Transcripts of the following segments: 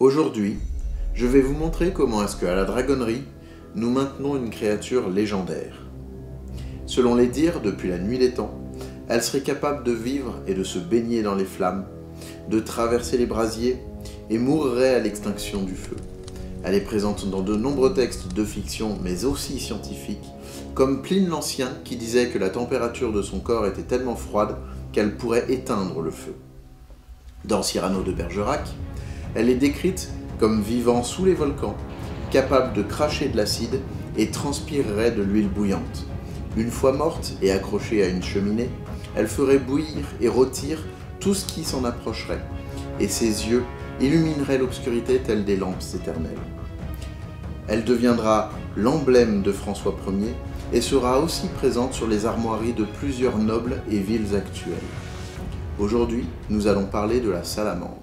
Aujourd'hui, je vais vous montrer comment est-ce qu'à la dragonnerie, nous maintenons une créature légendaire. Selon les dires, depuis la nuit des temps, elle serait capable de vivre et de se baigner dans les flammes, de traverser les brasiers et mourrait à l'extinction du feu. Elle est présente dans de nombreux textes de fiction, mais aussi scientifiques, comme Pline l'Ancien qui disait que la température de son corps était tellement froide qu'elle pourrait éteindre le feu. Dans Cyrano de Bergerac, elle est décrite comme vivant sous les volcans, capable de cracher de l'acide et transpirerait de l'huile bouillante. Une fois morte et accrochée à une cheminée, elle ferait bouillir et rôtir tout ce qui s'en approcherait, et ses yeux illumineraient l'obscurité telle des lampes éternelles. Elle deviendra l'emblème de François Ier et sera aussi présente sur les armoiries de plusieurs nobles et villes actuelles. Aujourd'hui, nous allons parler de la salamandre.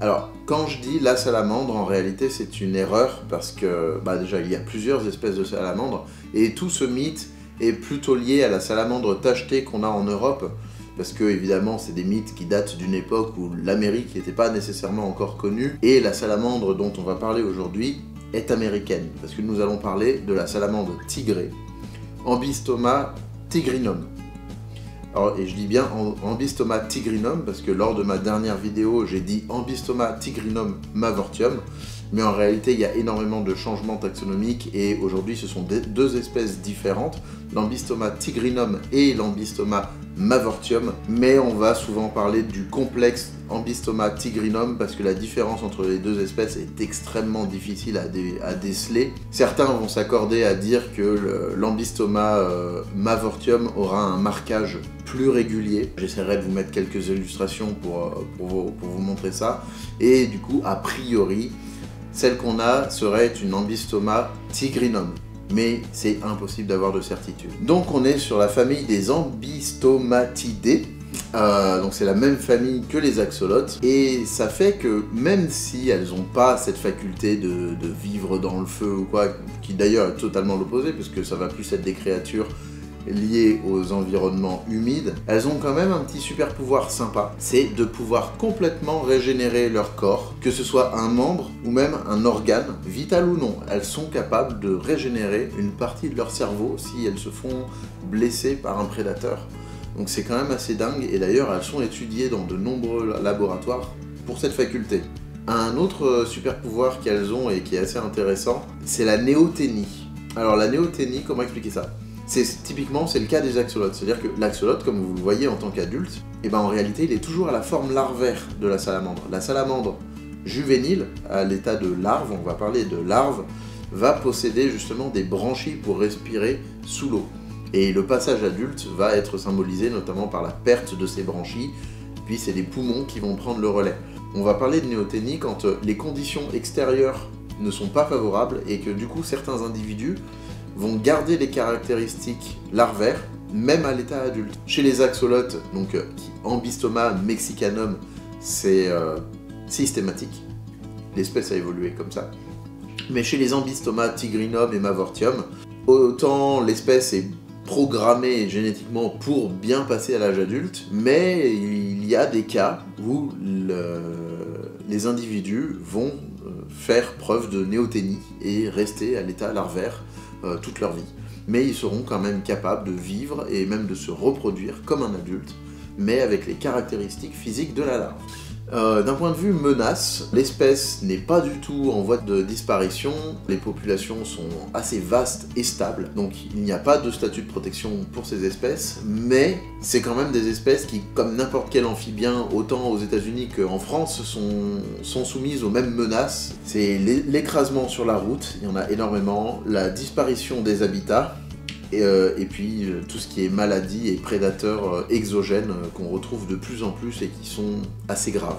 Alors, quand je dis la salamandre, en réalité c'est une erreur parce que déjà il y a plusieurs espèces de salamandres et tout ce mythe est plutôt lié à la salamandre tachetée qu'on a en Europe parce que évidemment c'est des mythes qui datent d'une époque où l'Amérique n'était pas nécessairement encore connue et la salamandre dont on va parler aujourd'hui est américaine parce que nous allons parler de la salamandre tigrée, Ambystoma tigrinum. Alors, et je dis bien Ambystoma tigrinum parce que lors de ma dernière vidéo, j'ai dit Ambystoma tigrinum mavortium, mais en réalité, il y a énormément de changements taxonomiques et aujourd'hui, ce sont deux espèces différentes, l'Ambystoma tigrinum et l'Ambystoma mavortium, mais on va souvent parler du complexe Ambystoma tigrinum parce que la différence entre les deux espèces est extrêmement difficile à déceler. Certains vont s'accorder à dire que l'Ambystoma mavortium aura un marquage plus régulier. J'essaierai de vous mettre quelques illustrations pour vous montrer ça. Et du coup, a priori, celle qu'on a serait une Ambystoma tigrinum. Mais c'est impossible d'avoir de certitude. Donc on est sur la famille des Ambystomatidae. Donc c'est la même famille que les axolotes. Et ça fait que même si elles n'ont pas cette faculté de vivre dans le feu ou quoi, qui d'ailleurs est totalement l'opposé, parce que ça va plus être des créatures liées aux environnements humides, elles ont quand même un petit super pouvoir sympa, c'est de pouvoir complètement régénérer leur corps, que ce soit un membre ou même un organe, vital ou non. Elles sont capables de régénérer une partie de leur cerveau si elles se font blesser par un prédateur. Donc c'est quand même assez dingue, et d'ailleurs elles sont étudiées dans de nombreux laboratoires pour cette faculté. Un autre super pouvoir qu'elles ont et qui est assez intéressant, c'est la néoténie. Alors la néoténie, comment expliquer ça ? Typiquement, c'est le cas des axolotes. C'est-à-dire que l'axolote, comme vous le voyez en tant qu'adulte, en réalité, il est toujours à la forme larvaire de la salamandre. La salamandre juvénile, à l'état de larve, on va parler de larve, va posséder justement des branchies pour respirer sous l'eau. Et le passage adulte va être symbolisé notamment par la perte de ces branchies, puis c'est les poumons qui vont prendre le relais. On va parler de néoténie quand les conditions extérieures ne sont pas favorables et que du coup certains individus vont garder les caractéristiques larvaires, même à l'état adulte. Chez les axolotes, donc Ambystoma mexicanum, c'est systématique. L'espèce a évolué comme ça. Mais chez les Ambystoma tigrinum et mavortium, autant l'espèce est programmée génétiquement pour bien passer à l'âge adulte, mais il y a des cas où les individus vont faire preuve de néoténie et rester à l'état larvaire toute leur vie. Mais ils seront quand même capables de vivre et même de se reproduire comme un adulte, mais avec les caractéristiques physiques de la larve. D'un point de vue menace, l'espèce n'est pas du tout en voie de disparition, les populations sont assez vastes et stables, donc il n'y a pas de statut de protection pour ces espèces, mais c'est quand même des espèces qui, comme n'importe quel amphibien, autant aux États-Unis qu'en France, sont soumises aux mêmes menaces. C'est l'écrasement sur la route, il y en a énormément, la disparition des habitats, et puis tout ce qui est maladies et prédateurs exogènes qu'on retrouve de plus en plus et qui sont assez graves.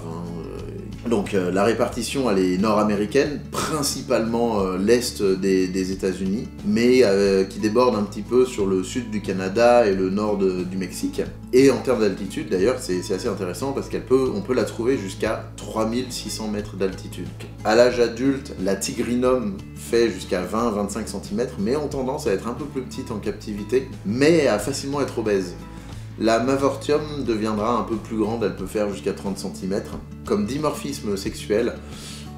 Donc la répartition elle est nord-américaine, principalement l'est des États-Unis, mais qui déborde un petit peu sur le sud du Canada et le nord du Mexique. Et en termes d'altitude d'ailleurs, c'est assez intéressant parce qu'on peut la trouver jusqu'à 3600 mètres d'altitude. À l'âge adulte, la tigrinum fait jusqu'à 20-25 cm, mais ont tendance à être un peu plus petite en captivité, mais à facilement être obèse. La Mavortium deviendra un peu plus grande, elle peut faire jusqu'à 30 cm. Comme dimorphisme sexuel,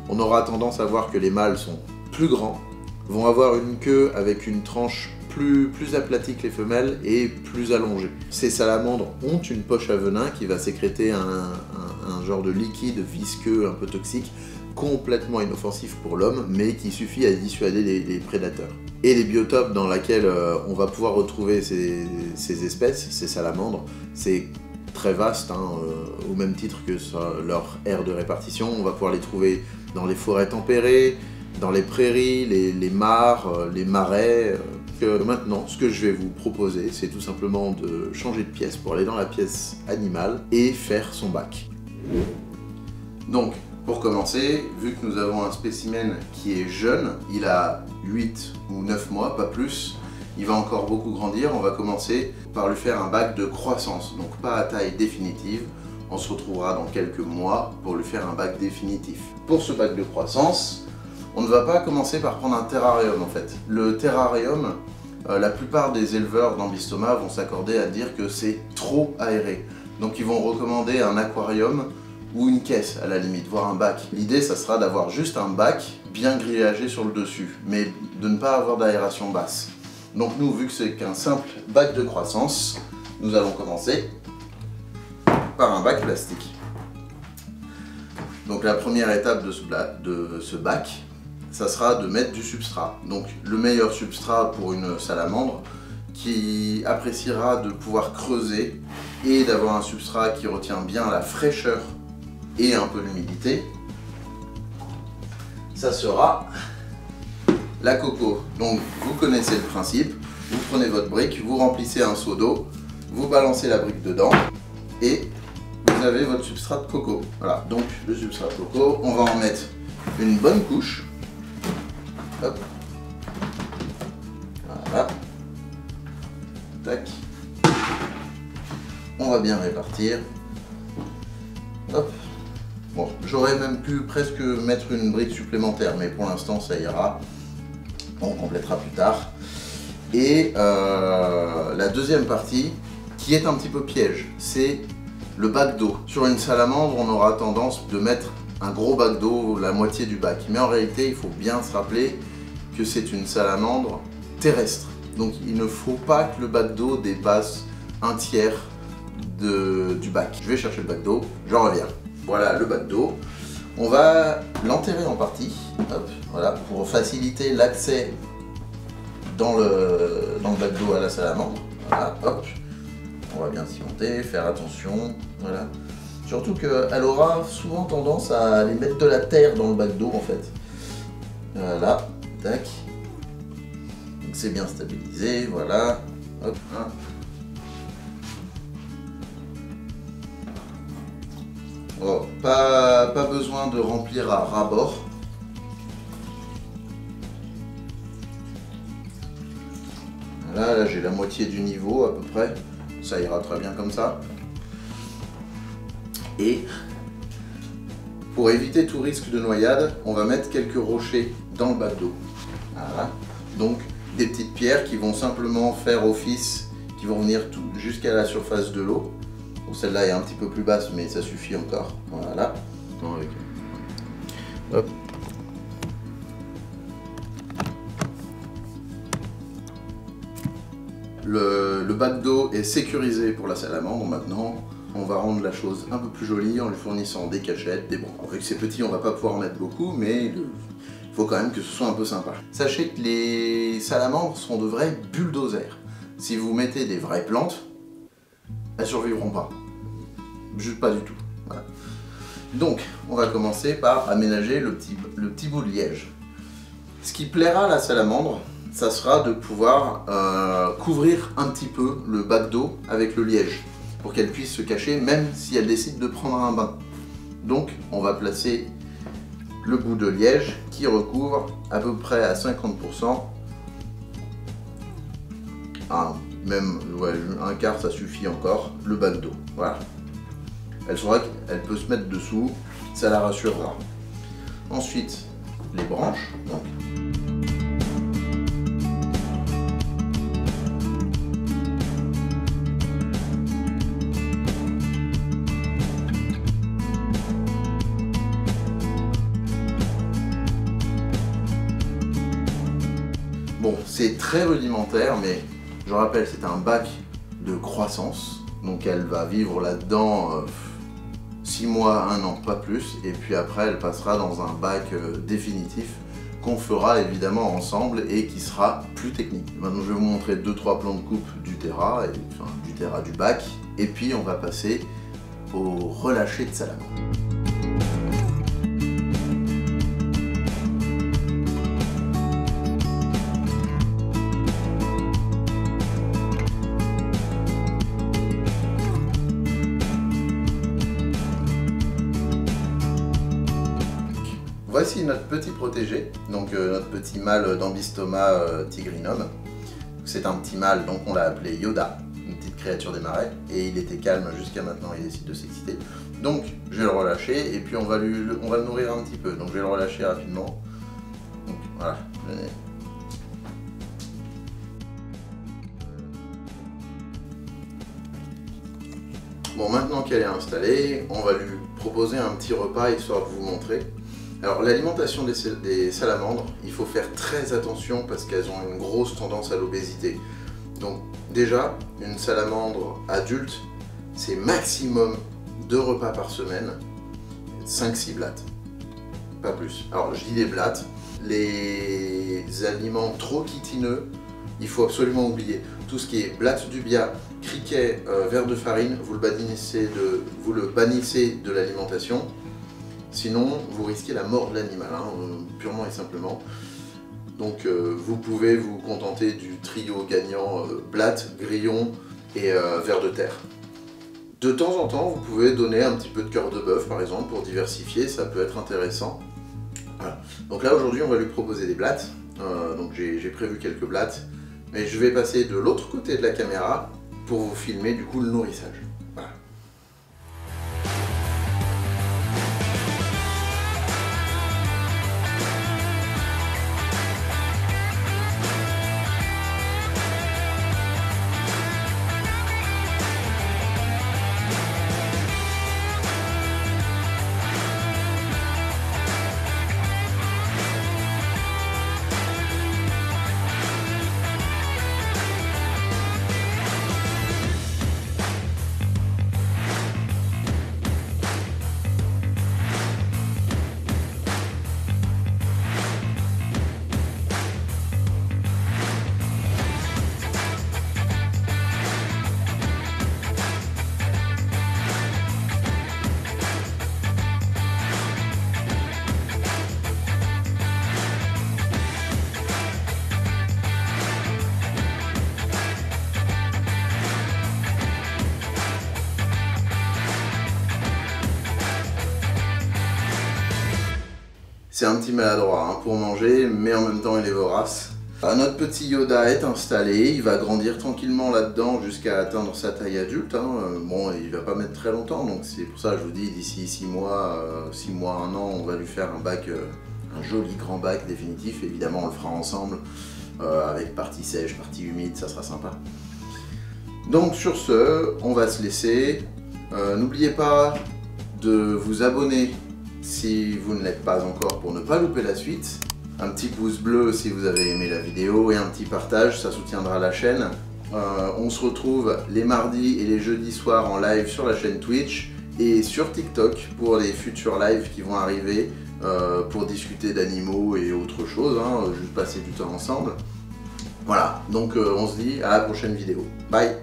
on aura tendance à voir que les mâles sont plus grands, vont avoir une queue avec une tranche plus aplatie que les femelles et plus allongée. Ces salamandres ont une poche à venin qui va sécréter un genre de liquide visqueux un peu toxique, complètement inoffensif pour l'homme, mais qui suffit à dissuader les prédateurs. Et les biotopes dans lesquels on va pouvoir retrouver ces espèces, ces salamandres, c'est très vaste, hein, au même titre que leur aire de répartition. On va pouvoir les trouver dans les forêts tempérées, dans les prairies, les mares, les marais. Maintenant, ce que je vais vous proposer, c'est tout simplement de changer de pièce pour aller dans la pièce animale et faire son bac. Donc, pour commencer, vu que nous avons un spécimen qui est jeune, il a 8 ou 9 mois, pas plus, il va encore beaucoup grandir, on va commencer par lui faire un bac de croissance, donc pas à taille définitive, on se retrouvera dans quelques mois pour lui faire un bac définitif. Pour ce bac de croissance, on ne va pas commencer par prendre un terrarium en fait. Le terrarium, la plupart des éleveurs d'Ambystoma vont s'accorder à dire que c'est trop aéré, donc ils vont recommander un aquarium ou une caisse à la limite, voire un bac. L'idée, ça sera d'avoir juste un bac bien grillagé sur le dessus, mais de ne pas avoir d'aération basse. Donc nous, vu que c'est qu'un simple bac de croissance, nous allons commencer par un bac plastique. Donc la première étape de ce bac, ça sera de mettre du substrat. Donc le meilleur substrat pour une salamandre qui appréciera de pouvoir creuser et d'avoir un substrat qui retient bien la fraîcheur et un peu l'humidité, ça sera la coco. Donc vous connaissez le principe, vous prenez votre brique, vous remplissez un seau d'eau, vous balancez la brique dedans et vous avez votre substrat de coco. Voilà, donc le substrat de coco, on va en mettre une bonne couche. Hop. Voilà. Tac. On va bien répartir. Hop. Bon, j'aurais même pu presque mettre une brique supplémentaire, mais pour l'instant ça ira. On complétera plus tard. Et la deuxième partie, qui est un petit peu piège, c'est le bac d'eau. Sur une salamandre, on aura tendance de mettre un gros bac d'eau, la moitié du bac. Mais en réalité, il faut bien se rappeler que c'est une salamandre terrestre. Donc il ne faut pas que le bac d'eau dépasse un tiers du bac. Je vais chercher le bac d'eau, j'en reviens. Voilà le bac d'eau. On va l'enterrer en partie, hop, voilà, pour faciliter l'accès dans le bac d'eau à la salamandre. Voilà, hop. On va bien cimenter, faire attention, voilà. Surtout qu'elle aura souvent tendance à aller mettre de la terre dans le bac d'eau en fait. Voilà, tac. Donc c'est bien stabilisé, voilà. Hop, hein. Bon, pas besoin de remplir à ras-bord. Là j'ai la moitié du niveau à peu près. Ça ira très bien comme ça. Et pour éviter tout risque de noyade, on va mettre quelques rochers dans le bac d'eau. Voilà. Donc des petites pierres qui vont simplement faire office, qui vont venir jusqu'à la surface de l'eau. Bon, celle-là est un petit peu plus basse, mais ça suffit encore. Voilà. Hop. Le bac d'eau est sécurisé pour la salamandre. Maintenant, on va rendre la chose un peu plus jolie en lui fournissant des cachettes, des bons. Vu que c'est petit, on va pas pouvoir en mettre beaucoup, mais il faut quand même que ce soit un peu sympa. Sachez que les salamandres sont de vrais bulldozers. Si vous mettez des vraies plantes, elles survivront pas. Juste pas du tout. Voilà. Donc, on va commencer par aménager le petit bout de liège. Ce qui plaira à la salamandre, ça sera de pouvoir couvrir un petit peu le bac d'eau avec le liège, pour qu'elle puisse se cacher même si elle décide de prendre un bain. Donc on va placer le bout de liège qui recouvre à peu près à 50%. Même ouais, un quart ça suffit encore, le bac d'eau. Voilà. Elle saura qu'elle peut se mettre dessous, ça la rassurera. Ensuite, les branches. Donc. Bon, c'est très rudimentaire, mais je rappelle, c'est un bac de croissance. Donc elle va vivre là-dedans 6 mois, 1 an, pas plus. Et puis après, elle passera dans un bac définitif qu'on fera évidemment ensemble et qui sera plus technique. Maintenant, je vais vous montrer 2-3 plans de coupe du Terra, enfin du Terra du bac. Et puis on va passer au relâché de salamandre. Voici notre petit protégé, donc notre petit mâle d'Ambystoma tigrinum. C'est un petit mâle, donc on l'a appelé Yoda, une petite créature des marais, et il était calme jusqu'à maintenant, il décide de s'exciter. Donc je vais le relâcher, et puis on va le nourrir un petit peu, donc je vais le relâcher rapidement. Donc voilà, bon, maintenant qu'elle est installée, on va lui proposer un petit repas histoire de vous montrer. Alors l'alimentation des salamandres, il faut faire très attention parce qu'elles ont une grosse tendance à l'obésité. Donc déjà, une salamandre adulte, c'est maximum 2 repas par semaine, 5-6 blattes, pas plus. Alors je dis les blattes, les aliments trop chitineux, il faut absolument oublier. Tout ce qui est blattes d'ubia, criquet, verre de farine, vous le bannissez de l'alimentation. Sinon, vous risquez la mort de l'animal, hein, purement et simplement. Donc vous pouvez vous contenter du trio gagnant blattes, grillons et vers de terre. De temps en temps, vous pouvez donner un petit peu de cœur de bœuf, par exemple, pour diversifier, ça peut être intéressant. Voilà. Donc là, aujourd'hui, on va lui proposer des blattes. Donc j'ai prévu quelques blattes, mais je vais passer de l'autre côté de la caméra pour vous filmer du coup le nourrissage. Voilà. C'est un petit maladroit hein, pour manger, mais en même temps il est vorace. Notre petit Yoda est installé, il va grandir tranquillement là-dedans jusqu'à atteindre sa taille adulte. Hein. Bon, il va pas mettre très longtemps, donc c'est pour ça que je vous dis, d'ici 6 mois, 1 an, on va lui faire un bac, un joli grand bac définitif. Évidemment, on le fera ensemble, avec partie sèche, partie humide, ça sera sympa. Donc sur ce, on va se laisser. N'oubliez pas de vous abonner si vous ne l'êtes pas encore pour ne pas louper la suite. Un petit pouce bleu si vous avez aimé la vidéo et un petit partage, ça soutiendra la chaîne. On se retrouve les mardis et les jeudis soirs en live sur la chaîne Twitch et sur TikTok pour les futurs lives qui vont arriver pour discuter d'animaux et autre chose, hein, juste passer du temps ensemble. Voilà, donc on se dit à la prochaine vidéo. Bye!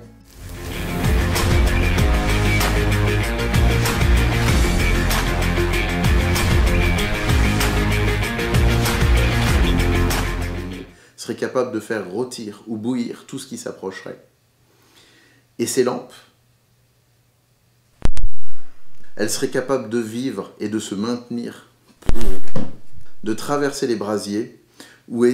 Serait capable de faire rôtir ou bouillir tout ce qui s'approcherait. Et ces lampes Elle serait capable de vivre et de se maintenir, de traverser les brasiers, ou